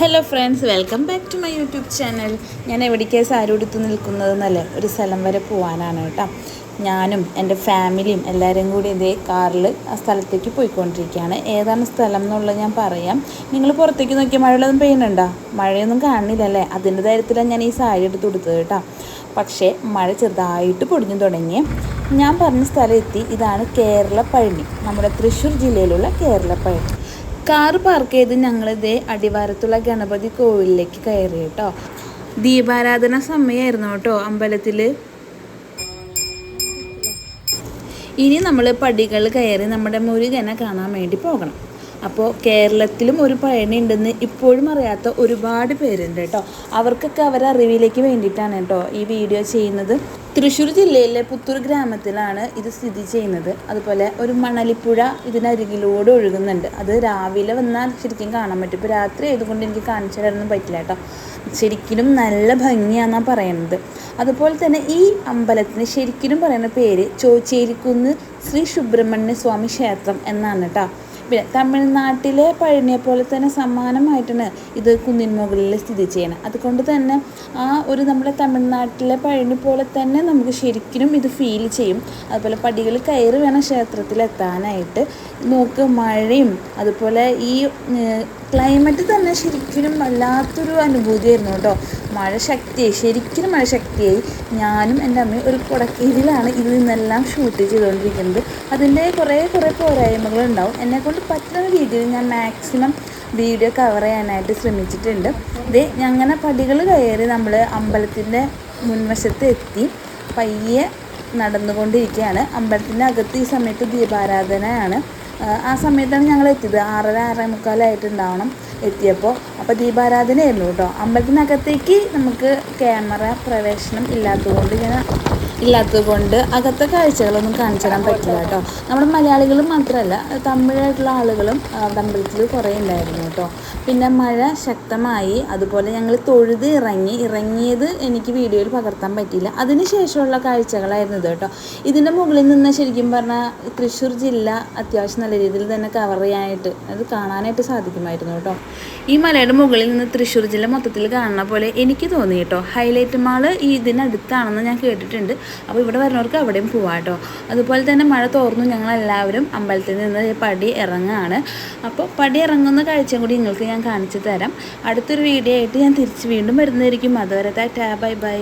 Hello friends, welcome back to my YouTube channel. ഞാൻ എവിടേക്കാണ് സാരി ഉടുത്ത് നിൽക്കുന്നതെന്നല്ലേ, ഒരു സ്ഥലം വരെ പോകാനാണ് കേട്ടോ. ഞാനും എൻ്റെ ഫാമിലിയും എല്ലാവരും കൂടി ഇതേ കാറിൽ ആ സ്ഥലത്തേക്ക് പോയിക്കൊണ്ടിരിക്കുകയാണ്. ഏതാണ് സ്ഥലം എന്നുള്ളത് ഞാൻ പറയാം. നിങ്ങൾ പുറത്തേക്ക് നോക്കിയാൽ മഴയൊന്നും പെയ്യുന്നുണ്ടോ? മഴയൊന്നും കാണുന്നില്ലല്ലേ? അതിൻ്റെ ധൈര്യത്തിലാണ് ഞാൻ ഈ സാരി എടുത്ത് കൊടുത്തത് കേട്ടോ. പക്ഷേ മഴ ചെറുതായിട്ട് പൊടിഞ്ഞു തുടങ്ങി. ഞാൻ പറഞ്ഞ സ്ഥലം എത്തി. ഇതാണ് കേരള പഴനി, നമ്മുടെ തൃശ്ശൂർ ജില്ലയിലുള്ള കേരള പഴനി. കാറ് പാർക്ക് ചെയ്ത് ഞങ്ങളിതേ അടിവാരത്തുള്ള ഗണപതി കോവിലിലേക്ക് കയറി കേട്ടോ. ദീപാരാധന സമയമായിരുന്നു കേട്ടോ അമ്പലത്തിൽ. ഇനി നമ്മൾ പടികൾ കയറി നമ്മുടെ മുരുകനെ കാണാൻ വേണ്ടി പോകണം. അപ്പോൾ കേരളത്തിലും ഒരു പഴനി ഉണ്ടെന്ന് ഇപ്പോഴും അറിയാത്ത ഒരുപാട് പേരുണ്ട് കേട്ടോ. അവർക്കൊക്കെ അവരുടെ അറിവിലേക്ക് വേണ്ടിയിട്ടാണ് കേട്ടോ ഈ വീഡിയോ ചെയ്യുന്നത്. തൃശ്ശൂർ ജില്ലയിലെ പുത്തൂർ ഗ്രാമത്തിലാണ് ഇത് സ്ഥിതി ചെയ്യുന്നത്. അതുപോലെ ഒരു മണലിപ്പുഴ ഇതിനരികിലൂടെ ഒഴുകുന്നുണ്ട്. അത് രാവിലെ വന്നാൽ ശരിക്കും കാണാൻ പറ്റും. ഇപ്പോൾ രാത്രി ആയതുകൊണ്ട് എനിക്ക് കാണിച്ചു തരാനൊന്നും പറ്റില്ല കേട്ടോ. ശരിക്കും നല്ല ഭംഗിയാണെന്നാണ് പറയുന്നത്. അതുപോലെ തന്നെ ഈ അമ്പലത്തിന് ശരിക്കും പറയുന്ന പേര് ചോച്ചേരിക്കുന്ന് ശ്രീ സുബ്രഹ്മണ്യ സ്വാമി ക്ഷേത്രം എന്നാണ് കേട്ടോ. പിന്നെ തമിഴ്നാട്ടിലെ പഴനിയെ പോലെ തന്നെ സമാനമായിട്ടാണ് ഇത് കുന്നിൻ മുകളിൽ സ്ഥിതി ചെയ്യണം. അതുകൊണ്ട് തന്നെ ആ ഒരു നമ്മുടെ തമിഴ്നാട്ടിലെ പഴനി പോലെ തന്നെ നമുക്ക് ശരിക്കും ഇത് ഫീൽ ചെയ്യും. അതുപോലെ പടികൾ കയറി വേണം ക്ഷേത്രത്തിലെത്താനായിട്ട്. നോക്ക്, മഴയും അതുപോലെ ഈ ക്ലൈമറ്റ് തന്നെ ശരിക്കും വല്ലാത്തൊരു അനുഭൂതിയായിരുന്നു കേട്ടോ. മഴ ശക്തിയായി, ശരിക്കും മഴ ശക്തിയായി. ഞാനും എൻ്റെ അമ്മയും ഒരു കുടക്കീഴിലാണ് ഇതിൽ നിന്നെല്ലാം ഷൂട്ട് ചെയ്തുകൊണ്ടിരിക്കുന്നത്. അതിൻ്റെ കുറേ പോരായ്മകളുണ്ടാവും. എന്നെക്കൊണ്ട് പറ്റുന്ന രീതിയിൽ ഞാൻ മാക്സിമം വീഡിയോ കവർ ചെയ്യാനായിട്ട് ശ്രമിച്ചിട്ടുണ്ട്. ഇത് അങ്ങനെ പടികൾ കയറി നമ്മൾ അമ്പലത്തിൻ്റെ മുൻവശത്ത് എത്തി പയ്യെ നടന്നുകൊണ്ടിരിക്കുകയാണ്. അമ്പലത്തിൻ്റെ അകത്ത് ഈ സമയത്ത് ദീപാരാധനയാണ്. ആ സമയത്താണ് ഞങ്ങൾ എത്തിയത്. 6:45 എത്തിയപ്പോൾ. അപ്പോൾ ദീപാരാധനയായിരുന്നു കേട്ടോ. അമ്പലത്തിനകത്തേക്ക് നമുക്ക് ക്യാമറ പ്രവേശനം ഇല്ലാത്തതുകൊണ്ട് അകത്തെ കാഴ്ചകളൊന്നും കാണിച്ചു തരാൻ പറ്റില്ല കേട്ടോ. നമ്മുടെ മലയാളികൾ മാത്രമല്ല, തമിഴായിട്ടുള്ള ആളുകളും അവിടെ അമ്പലത്തിൽ കുറേ ഉണ്ടായിരുന്നു കേട്ടോ. പിന്നെ മഴ ശക്തമായി. അതുപോലെ ഞങ്ങൾ തൊഴുത് ഇറങ്ങിയത് എനിക്ക് വീഡിയോയിൽ പകർത്താൻ പറ്റിയില്ല. അതിന് ശേഷമുള്ള കാഴ്ചകളായിരുന്നു ഇത് കേട്ടോ. ഇതിൻ്റെ മുകളിൽ നിന്ന് ശരിക്കും പറഞ്ഞാൽ തൃശ്ശൂർ ജില്ല അത്യാവശ്യം നല്ല രീതിയിൽ തന്നെ കവർ ചെയ്യാനായിട്ട് അത് കാണാനായിട്ട് സാധിക്കുമായിരുന്നു കേട്ടോ. ഈ മലയുടെ മുകളിൽ നിന്ന് തൃശ്ശൂർ ജില്ല മൊത്തത്തിൽ കാണുന്ന പോലെ എനിക്ക് തോന്നി കേട്ടോ. ഹൈലൈറ്റ് മാള് ഇതിനടുത്താണെന്ന് ഞാൻ കേട്ടിട്ടുണ്ട്. അപ്പോൾ ഇവിടെ വരുന്നവർക്ക് അവിടെയും പോവാം കേട്ടോ. അതുപോലെ തന്നെ മഴ തോർന്നു. ഞങ്ങളെല്ലാവരും അമ്പലത്തിൽ നിന്ന് പടി ഇറങ്ങുകയാണ്. അപ്പോൾ പടി ഇറങ്ങുന്ന കാഴ്ചയും കൂടി നിങ്ങൾക്ക് ഞാൻ കാണിച്ചു തരാം. അടുത്തൊരു വീഡിയോ ആയിട്ട് ഞാൻ വീണ്ടും വരുന്നതായിരിക്കും. അതുവരെ ടാറ്റാ, ബൈ ബൈ.